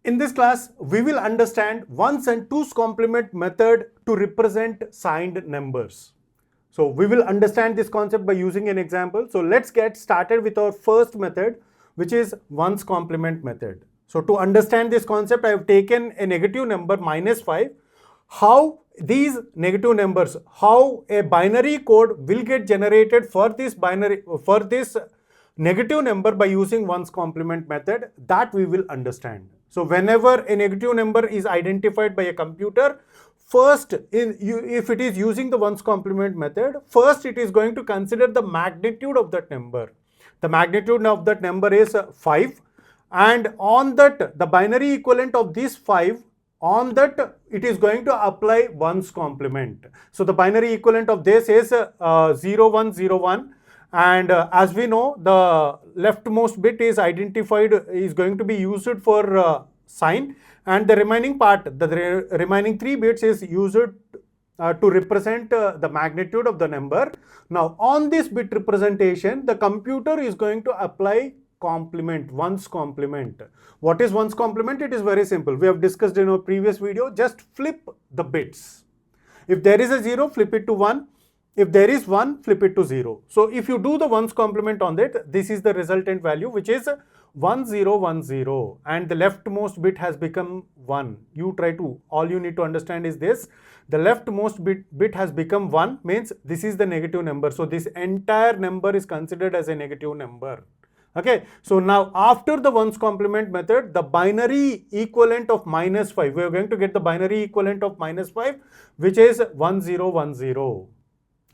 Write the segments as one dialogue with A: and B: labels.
A: In this class, we will understand ones and twos complement method to represent signed numbers. So we will understand this concept by using an example. So let's get started with our first method, which is ones complement method. So to understand this concept, I have taken a negative number -5. How these negative numbers, how a binary code will get generated for this negative number by using ones complement method, that we will understand. So whenever a negative number is identified by a computer, first if it is using the ones complement method, first it is going to consider the magnitude of that number. The magnitude of that number is 5, and on that the binary equivalent of this 5, on that it is going to apply ones complement. So the binary equivalent of this is 0101, and as we know, the leftmost bit is identified, is going to be used for sign, and the remaining part, the remaining 3 bits is used to represent the magnitude of the number. Now on this bit representation, the computer is going to apply complement, ones complement. What is ones complement? It is very simple. We have discussed in our previous video. Just flip the bits. If there is a 0, flip it to 1. If there is 1, flip it to 0. So if you do the ones complement on that, this is the resultant value, which is 1010, and the leftmost bit has become 1. You try to, all you need to understand is this: the leftmost bit has become 1, means this is the negative number. So this entire number is considered as a negative number. Okay, so now after the ones complement method, the binary equivalent of -5, we are going to get the binary equivalent of -5, which is 1010.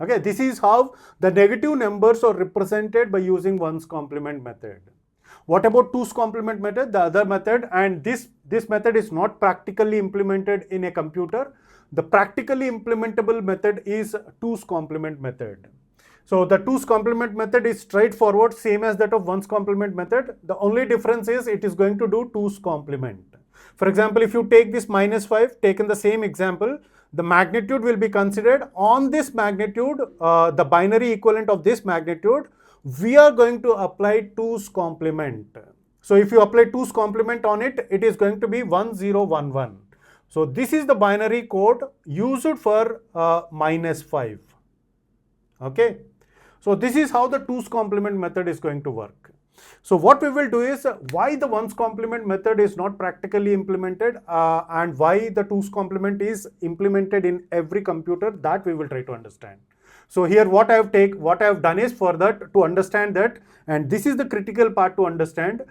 A: Okay, this is how the negative numbers are represented by using ones complement method. What about twos complement method, the other method? And this method is not practically implemented in a computer. The practically implementable method is twos complement method. So the twos complement method is straightforward, same as that of ones complement method. The only difference is it is going to do twos complement. For example, if you take this -5, taken the same example, the magnitude will be considered. On this magnitude, the binary equivalent of this magnitude, we are going to apply twos complement. So if you apply twos complement on it, it is going to be 1011. So this is the binary code used for -5. Okay. So this is how the twos complement method is going to work. So what we will do is why the ones complement method is not practically implemented and why the twos complement is implemented in every computer, that we will try to understand. So here what I have done is, for that, to understand that, and this is the critical part to understand,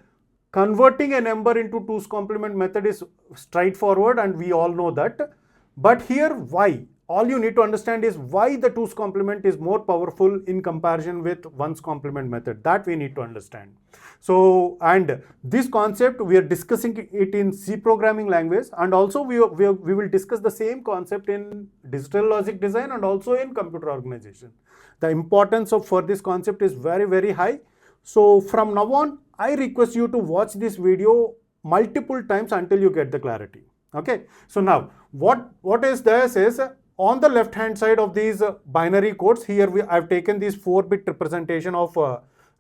A: converting a number into twos complement method is straightforward and we all know that. But here why? All you need to understand is why the twos complement is more powerful in comparison with ones complement method. That we need to understand. So, and this concept we are discussing it in C programming language, and also we will discuss the same concept in digital logic design and also in computer organization. The importance for this concept is very, very high. So from now on, I request you to watch this video multiple times until you get the clarity. Okay. So now what is this is, on the left hand side of these binary codes, here I've taken these 4-bit representation of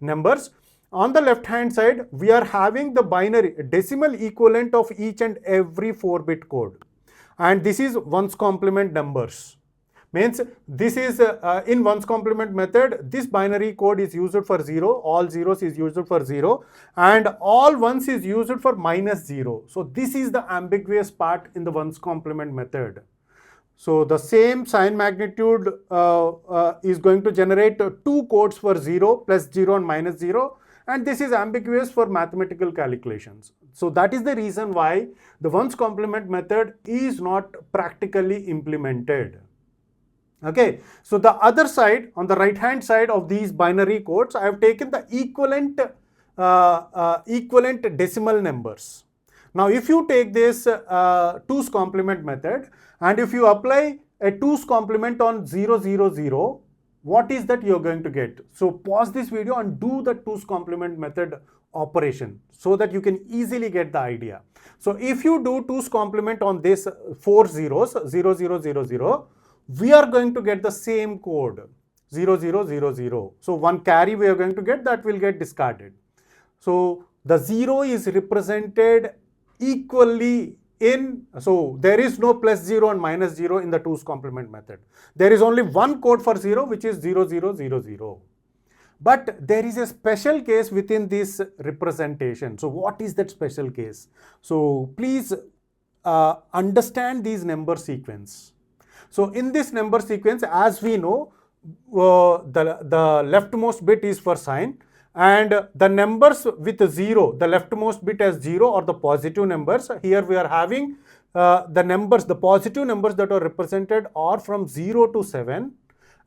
A: numbers. On the left hand side, we are having the binary decimal equivalent of each and every 4-bit code, and this is ones complement numbers. Means this is in ones complement method, this binary code is used for 0, all zeros is used for 0, and all ones is used for -0. So this is the ambiguous part in the ones complement method. So the same sign magnitude is going to generate 2 codes for 0, +0 and -0, and this is ambiguous for mathematical calculations. So that is the reason why the ones complement method is not practically implemented. Okay, so the other side, on the right hand side of these binary codes, I have taken the equivalent decimal numbers. Now if you take this twos complement method and if you apply a twos complement on 000, what is that you're going to get? So pause this video and do the twos complement method operation so that you can easily get the idea. So if you do twos complement on this 4 zeros, 0000, we are going to get the same code, 0000. So one carry we are going to get, that will get discarded. So the 0 is represented equally in, so there is no plus 0 and minus 0 in the 2's complement method. There is only one code for 0, which is 0, 0, 0, 0. But there is a special case within this representation. So what is that special case? So please understand these number sequence. So in this number sequence, as we know, the leftmost bit is for sign, and the numbers with 0, the leftmost bit as 0 or the positive numbers. Here we are having the numbers, the positive numbers that are represented are from 0 to 7.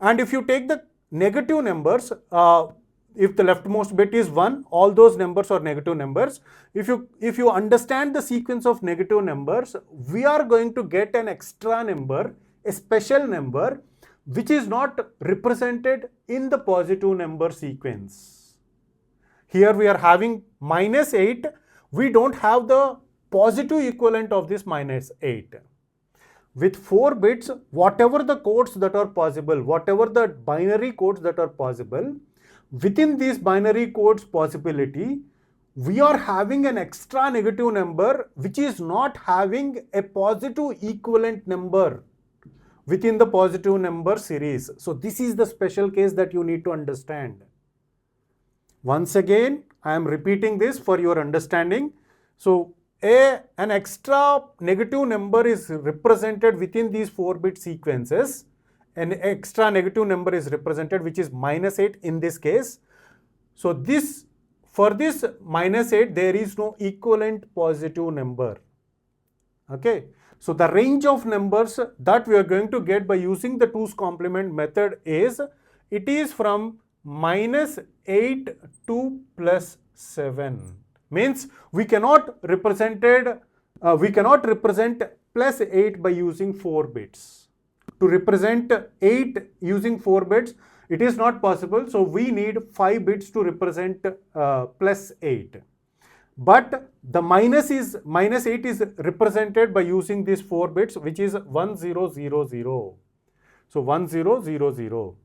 A: And if you take the negative numbers, if the leftmost bit is 1, all those numbers are negative numbers. If you understand the sequence of negative numbers, we are going to get an extra number, a special number, which is not represented in the positive number sequence. Here we are having minus 8. We don't have the positive equivalent of this minus 8. With 4 bits, whatever the codes that are possible, whatever the binary codes that are possible, within these binary codes possibility, we are having an extra negative number which is not having a positive equivalent number within the positive number series. So this is the special case that you need to understand. Once again, I am repeating this for your understanding. So an extra negative number is represented within these 4-bit sequences. An extra negative number is represented, which is minus 8 in this case. So this, for this minus 8, there is no equivalent positive number. Okay. So the range of numbers that we are going to get by using the 2's complement method is, it is from minus 8 to plus 7. Means we cannot represent plus 8 by using 4 bits. To represent 8 using 4 bits, it is not possible. So we need 5 bits to represent plus 8. But the minus 8 is represented by using these 4 bits, which is 1000. So 1000.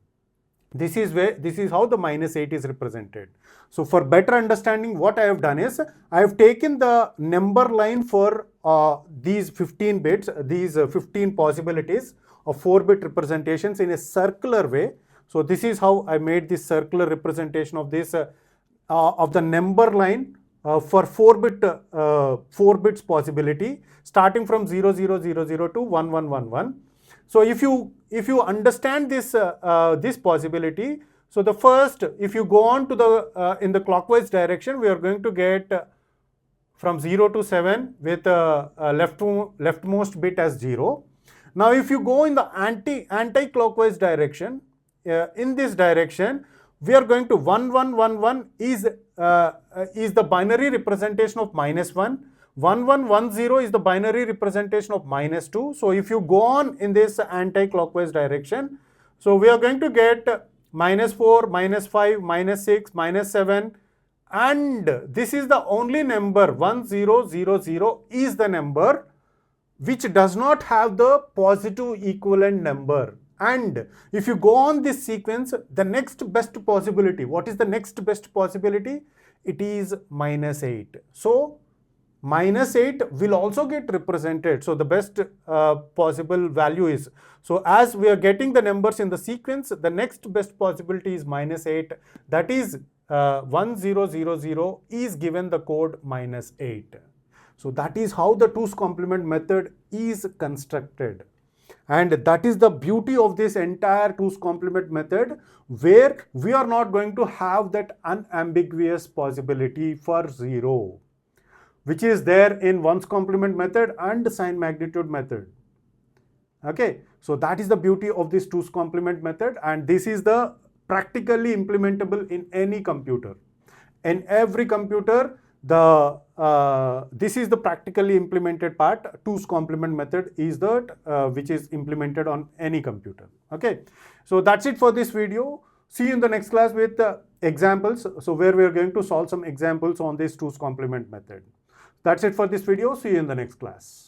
A: This is how the minus 8 is represented. So for better understanding, what I have done is, I have taken the number line for these 15 bits, these 15 possibilities of 4-bit representations in a circular way. So this is how I made this circular representation of this of the number line for 4 bits possibility, starting from 0000 to 1111. So if you understand this this possibility, so the first, if you go on to the in the clockwise direction, we are going to get from 0 to 7 with leftmost bit as 0. Now if you go in the anti-clockwise direction, in this direction, we are going to 1111 is the binary representation of minus 1. 1110 is the binary representation of minus 2. So if you go on in this anti-clockwise direction, so we are going to get minus 4, minus 5, minus 6, minus 7, and this is the only number, 1000 is the number which does not have the positive equivalent number. And if you go on this sequence, the next best possibility, what is the next best possibility? It is minus 8. So minus 8 will also get represented. So the best possible value is, so as we are getting the numbers in the sequence, the next best possibility is minus 8. That is 1000 is given the code minus 8. So that is how the 2's complement method is constructed. And that is the beauty of this entire 2's complement method, where we are not going to have that unambiguous possibility for 0, which is there in 1's complement method and sign magnitude method. Okay, so that is the beauty of this 2's complement method, and this is the practically implementable in any computer. In every computer, this is the practically implemented part. 2's complement method is that which is implemented on any computer. Okay, so that's it for this video. See you in the next class with examples. So where we are going to solve some examples on this 2's complement method. That's it for this video. See you in the next class.